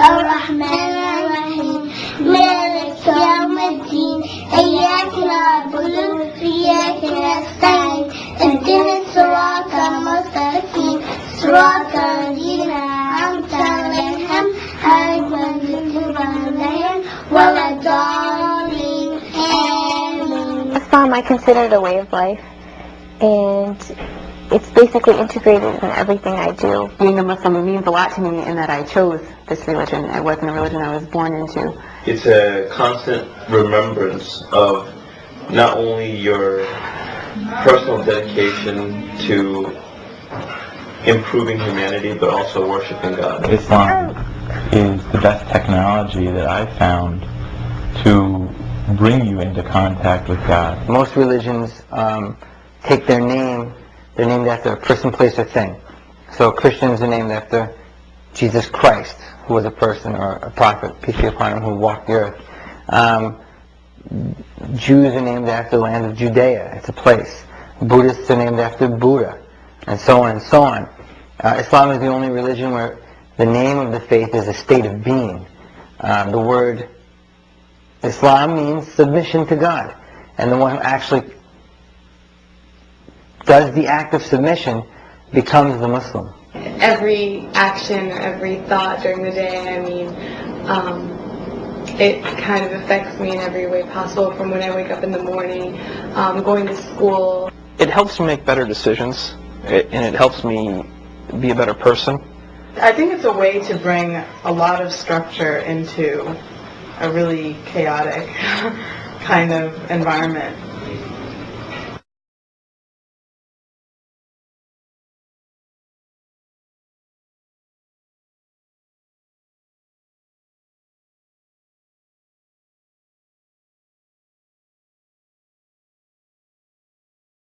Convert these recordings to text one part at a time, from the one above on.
الرحمن الرحيم مالك يوم الدين إياك نعبد وإياك نستعين اهدنا الصراط المستقيم صراط الذين أنعمت عليهم غير المغضوب عليهم ولا الضالين. Islam I consider it a way of life, and it's basically integrated in everything I do. Being a Muslim means a lot to me in that I chose this religion. It wasn't a religion I was born into. It's a constant remembrance of not only your personal dedication to improving humanity, but also worshiping God. Islam is the best technology that I've found to bring you into contact with God. Most religions take their name, they're named after a person, place, or thing. So Christians are named after Jesus Christ, who was a person or a prophet, peace be upon him, who walked the earth. Jews are named after the land of Judea, it's a place. Buddhists are named after Buddha, and so on and so on. Islam is the only religion where the name of the faith is a state of being. The word Islam means submission to God, and the one who actually does the act of submission becomes the Muslim. Every action, every thought during the day, it kind of affects me in every way possible, from when I wake up in the morning, going to school. It helps me make better decisions, and it helps me be a better person. I think it's a way to bring a lot of structure into a really chaotic kind of environment.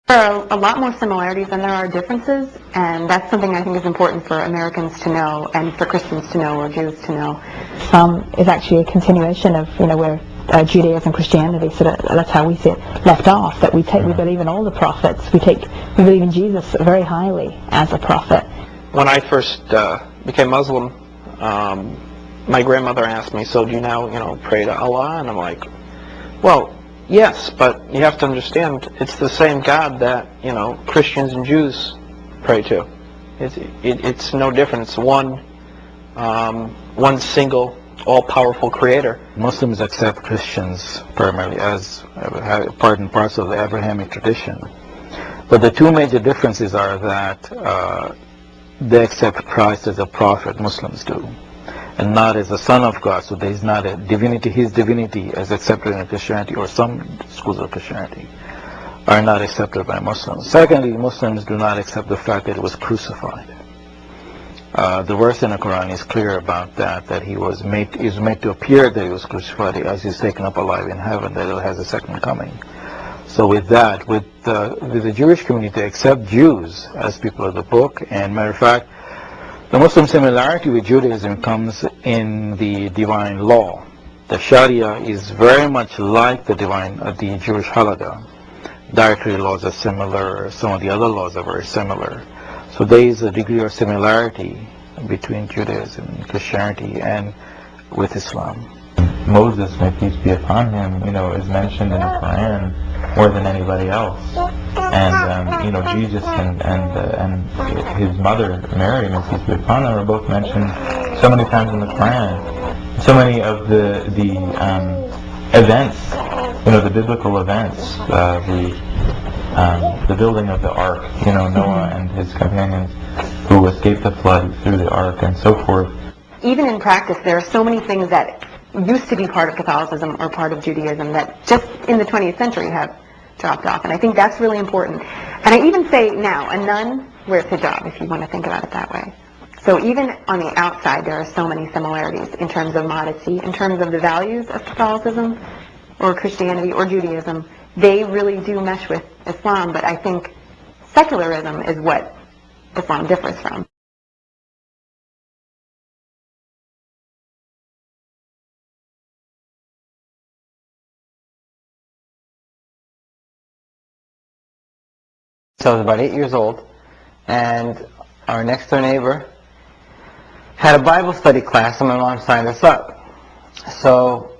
There are a lot more similarities than there are differences, and that's something I think is important for Americans to know, and for Christians to know, or Jews to know. Islam is actually a continuation of, where Judaism, Christianity, so that's how we see it, left off. That we believe in all the prophets. We believe in Jesus very highly as a prophet. When I first became Muslim, my grandmother asked me, "So do you now, pray to Allah?" And I'm like, "Well, yes, but you have to understand, it's the same God that, Christians and Jews pray to. It's no different. It's one single, all-powerful creator." Muslims accept Christians primarily as part and parcel of the Abrahamic tradition. But the two major differences are that they accept Christ as a prophet, Muslims do, and not as a son of God. So there is not a divinity. His divinity, as accepted in Christianity, or some schools of Christianity, are not accepted by Muslims. Secondly, Muslims do not accept the fact that he was crucified. The verse in the Quran is clear about that he is made to appear that he was crucified as he's taken up alive in heaven, that it has a second coming. So with that, with the Jewish community, they accept Jews as people of the book, and matter of fact, the Muslim similarity with Judaism comes in the divine law. The Sharia is very much like the Jewish Halaga. Dietary laws are similar. Some of the other laws are very similar. So there is a degree of similarity between Judaism and Christianity and with Islam. Moses, may peace be upon him, is mentioned in the Quran more than anybody else. And Jesus and his mother Mary, may peace be upon her, are both mentioned so many times in the Quran. So many of the events, the biblical events, the building of the ark, Noah and his companions who escaped the flood through the ark and so forth. Even in practice, there are so many things that used to be part of Catholicism or part of Judaism that just in the 20th century have dropped off, and I think that's really important. And I even say now, a nun wears hijab, if you want to think about it that way. So even on the outside, there are so many similarities in terms of modesty, in terms of the values of Catholicism or Christianity or Judaism. They really do mesh with Islam, but I think secularism is what Islam differs from. So I was about 8 years old, and our next door neighbor had a Bible study class and my mom signed us up. So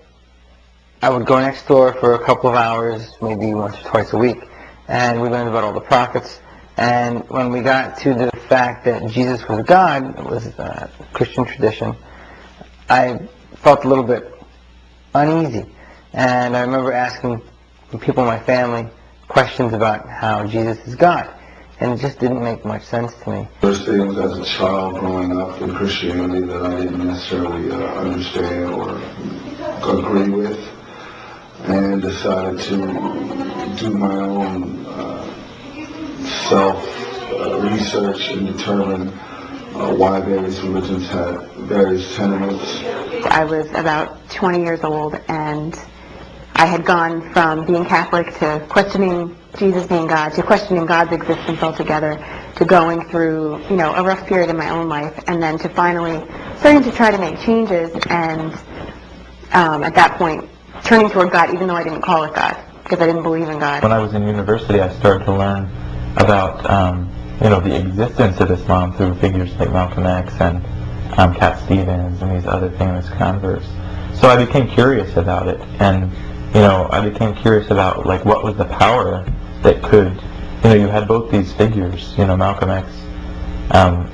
I would go next door for a couple of hours, maybe once or twice a week, and we learned about all the prophets. And when we got to the fact that Jesus was God, it was a Christian tradition, I felt a little bit uneasy. And I remember asking people in my family questions about how Jesus is God. And it just didn't make much sense to me. There's things as a child growing up in Christianity that I didn't necessarily understand or agree with, and decided to do my own self-research and determine why various religions had various sentiments. I was about 20 years old, and I had gone from being Catholic to questioning Jesus being God, to questioning God's existence altogether, to going through, a rough period in my own life, and then to finally starting to try to make changes, and at that point, turning toward God, even though I didn't call it God, because I didn't believe in God. When I was in university, I started to learn about, the existence of Islam through figures like Malcolm X and Cat Stevens and these other famous converts. So I became curious about it, and I became curious about what was the power that could, you had both these figures, Malcolm X, and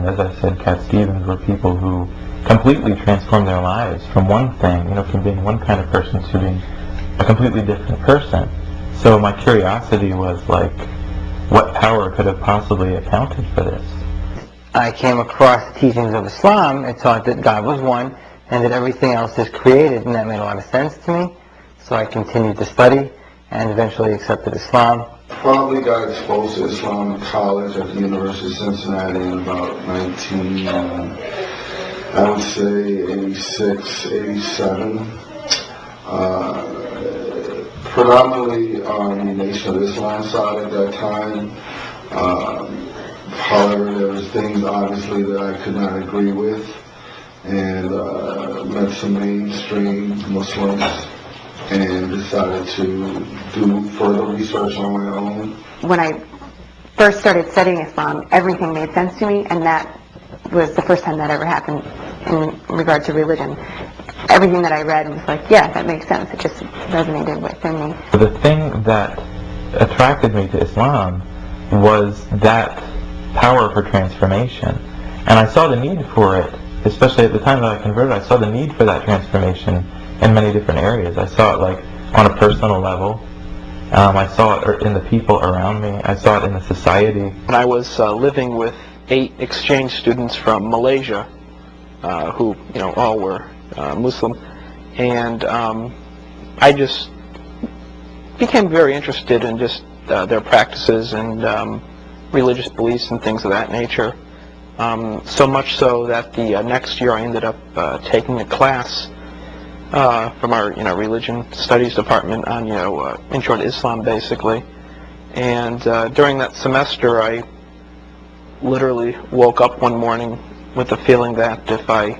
as I said, Cat Stevens were people who completely transformed their lives from one thing, from being one kind of person to being a completely different person. So my curiosity was what power could have possibly accounted for this? I came across the teachings of Islam. It taught that God was one and that everything else is created, and that made a lot of sense to me. So I continued to study and eventually accepted Islam. Probably got exposed to Islam in college at the University of Cincinnati in about 86, 87. Predominantly on the Nation of Islam side at that time. However, there was things obviously that I could not agree with, and met some mainstream Muslims and decided to do further research on my own. When I first started studying Islam, everything made sense to me, and that was the first time that ever happened in regard to religion. Everything that I read was yeah, that makes sense. It just resonated within me. The thing that attracted me to Islam was that power for transformation. And I saw the need for it, especially at the time that I converted. I saw the need for that transformation in many different areas. I saw it on a personal level. I saw it in the people around me. I saw it in the society. When I was living with 8 exchange students from Malaysia, who all were Muslim, and I just became very interested in just their practices and religious beliefs and things of that nature. So much so that the next year I ended up taking a class from our religion studies department on Intro to Islam, basically. And during that semester, I literally woke up one morning with the feeling that if I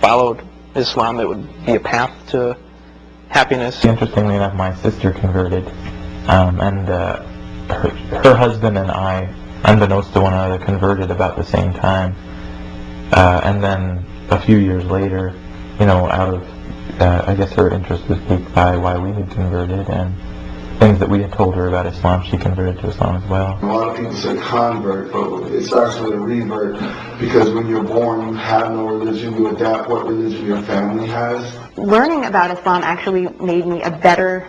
followed Islam, it would be a path to happiness. Interestingly enough, my sister converted, and her husband and I, unbeknownst to one another, converted about the same time. And then a few years later, out of, I guess her interest was piqued by why we had converted, and things that we had told her about Islam, she converted to Islam as well. A lot of people say convert, but it's actually a revert, because when you're born, you have no religion, you adapt what religion your family has. Learning about Islam actually made me a better,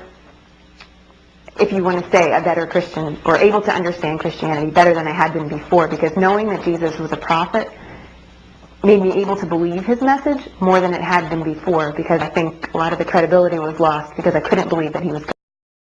if you want to say, a better Christian, or able to understand Christianity better than I had been before, because knowing that Jesus was a prophet made me able to believe his message more than it had been before, because I think a lot of the credibility was lost because I couldn't believe that he was God.